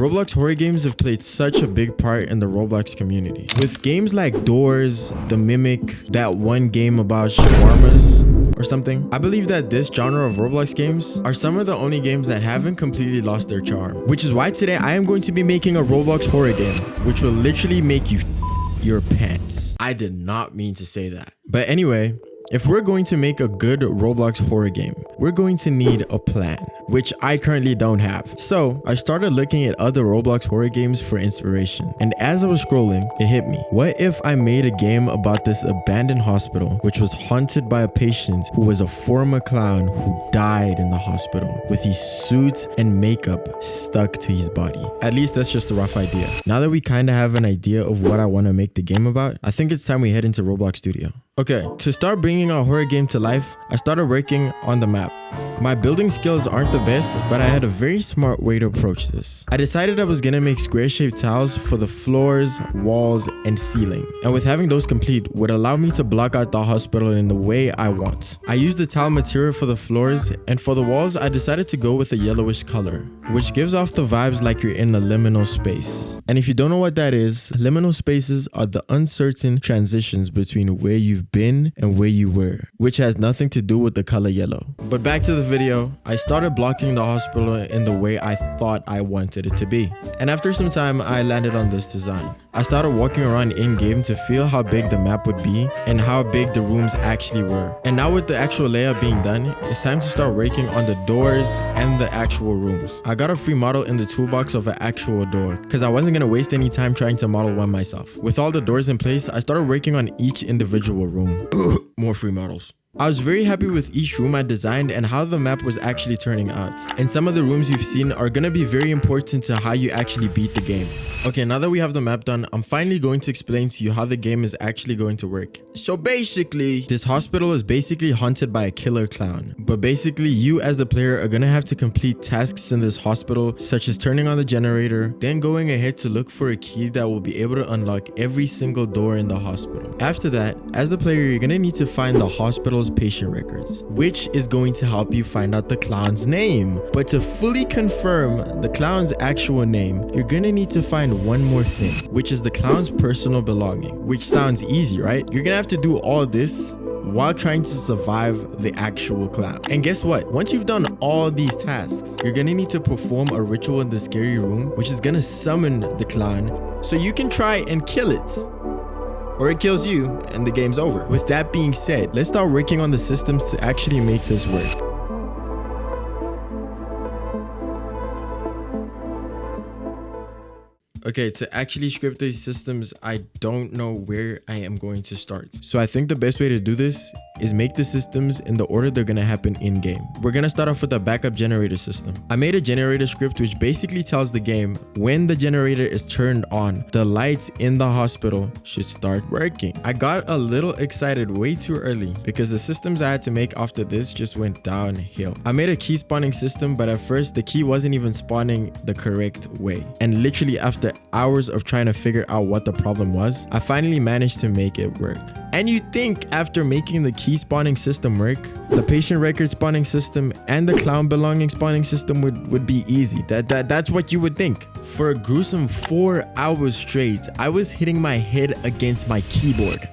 Roblox horror games have played such a big part in the Roblox community. With games like Doors, The Mimic, that one game about shawarmas or something. I believe that this genre of Roblox games are some of the only games that haven't completely lost their charm. Which is why today I am going to be making a Roblox horror game, which will literally make you your pants. I did not mean to say that. But anyway, if we're going to make a good Roblox horror game, we're going to need a plan, which I currently don't have. So I started looking at other Roblox horror games for inspiration. And as I was scrolling, it hit me. What if I made a game about this abandoned hospital, which was haunted by a patient who was a former clown who died in the hospital with his suit and makeup stuck to his body. At least that's just a rough idea. Now that we kind of have an idea of what I want to make the game about, I think it's time we head into Roblox Studio. Okay, to start bringing our horror game to life, I started working on the map. My building skills aren't the best, but I had a very smart way to approach this. I decided I was gonna make square-shaped tiles for the floors, walls, and ceiling. And with having those complete would allow me to block out the hospital in the way I want. I used the tile material for the floors, and for the walls, I decided to go with a yellowish color, which gives off the vibes like you're in a liminal space. And if you don't know what that is, liminal spaces are the uncertain transitions between where you've been and where you were, which has nothing to do with the color yellow. But back to the video, I started blocking the hospital in the way I thought I wanted it to be. And after some time, I landed on this design. I started walking around in-game to feel how big the map would be and how big the rooms actually were. And now with the actual layout being done, it's time to start working on the doors and the actual rooms. I got a free model in the toolbox of an actual door because I wasn't going to waste any time trying to model one myself. With all the doors in place, I started working on each individual room. More free models. I was very happy with each room I designed and how the map was actually turning out. And some of the rooms you've seen are going to be very important to how you actually beat the game. Okay, now that we have the map done, I'm finally going to explain to you how the game is actually going to work. So basically, this hospital is basically haunted by a killer clown. But basically, you as the player are going to have to complete tasks in this hospital, such as turning on the generator, then going ahead to look for a key that will be able to unlock every single door in the hospital. After that, as the player, you're going to need to find the hospital's patient records, which is going to help you find out the clown's name. But to fully confirm the clown's actual name, you're gonna need to find one more thing, which is the clown's personal belonging, which sounds easy, right? You're gonna have to do all this while trying to survive the actual clown. And guess what? Once you've done all these tasks, you're gonna need to perform a ritual in the scary room, which is gonna summon the clown so you can try and kill it. Or it kills you and the game's over. With that being said, let's start working on the systems to actually make this work. Okay, to actually script these systems, I don't know where I am going to start. So I think the best way to do this is make the systems in the order they're gonna happen in-game. We're gonna start off with a backup generator system. I made a generator script which basically tells the game when the generator is turned on, the lights in the hospital should start working. I got a little excited way too early because the systems I had to make after this just went downhill. I made a key spawning system, but at first the key wasn't even spawning the correct way. And literally after hours of trying to figure out what the problem was, I finally managed to make it work. And you'd think after making the key spawning system work, the patient record spawning system and the clown belonging spawning system would be easy. That's what you would think. For a gruesome 4 hours straight, I was hitting my head against my keyboard,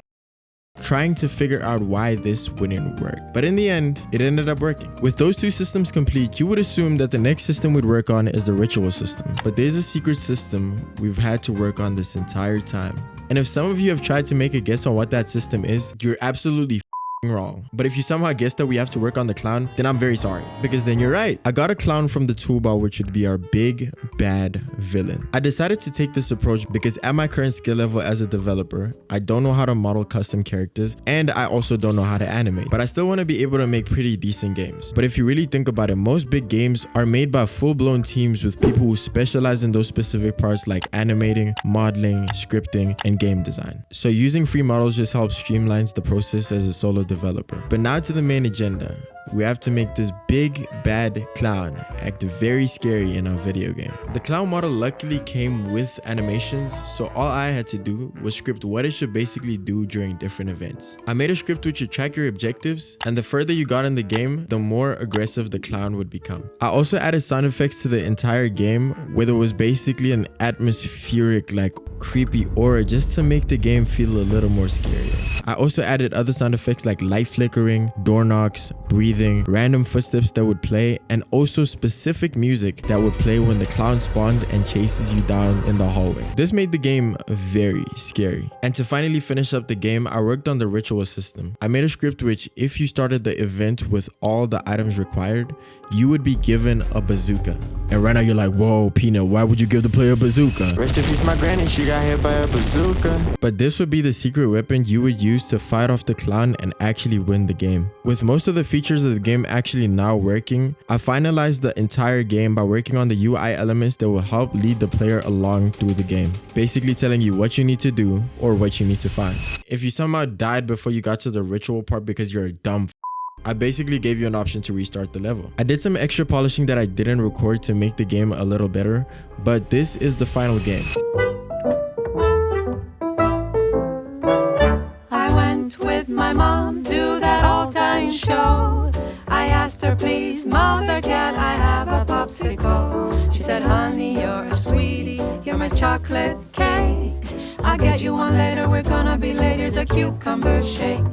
trying to figure out why this wouldn't work. But in the end, it ended up working. With those two systems complete, you would assume that the next system we'd work on is the ritual system. But there's a secret system we've had to work on this entire time. And if some of you have tried to make a guess on what that system is, you're absolutely wrong. But if you somehow guessed that we have to work on the clown, then I'm very sorry, because then you're right. I got a clown from the toolbar, which would be our big bad villain. I decided to take this approach because at my current skill level as a developer, I don't know how to model custom characters, and I also don't know how to animate, but I still want to be able to make pretty decent games. But if you really think about it, most big games are made by full-blown teams with people who specialize in those specific parts like animating, modeling, scripting, and game design. So using free models just helps streamlines the process as a solo developer. But now to the main agenda. we have to make this big bad clown act very scary in our video game. The clown model luckily came with animations, so all I had to do was script what it should basically do during different events. I made a script which would track your objectives, and the further you got in the game, the more aggressive the clown would become. I also added sound effects to the entire game, where there was basically an atmospheric, like creepy aura, just to make the game feel a little more scary. I also added other sound effects like light flickering, door knocks, breathing, random footsteps that would play, and also specific music that would play when the clown spawns and chases you down in the hallway. This made the game very scary. And to finally finish up the game, I worked on the ritual system. I made a script which, if you started the event with all the items required, you would be given a bazooka. And right now you're like, whoa, Peanut, why would you give the player a bazooka? Rest in peace, my granny, she got hit by a bazooka. But this would be the secret weapon you would use to fight off the clown and actually win the game. With most of the features of the game actually now working, I finalized the entire game by working on the UI elements that will help lead the player along through the game. Basically telling you what you need to do or what you need to find. If you somehow died before you got to the ritual part because you're a dumb I basically gave you an option to restart the level. I did some extra polishing that I didn't record to make the game a little better, but this is the final game. I went with my mom to that all-time show. I asked her, please, mother, can I have a popsicle? She said, honey, you're a sweetie, you're my chocolate cake. I'll get you one later, we're gonna be late, here's a cucumber shake.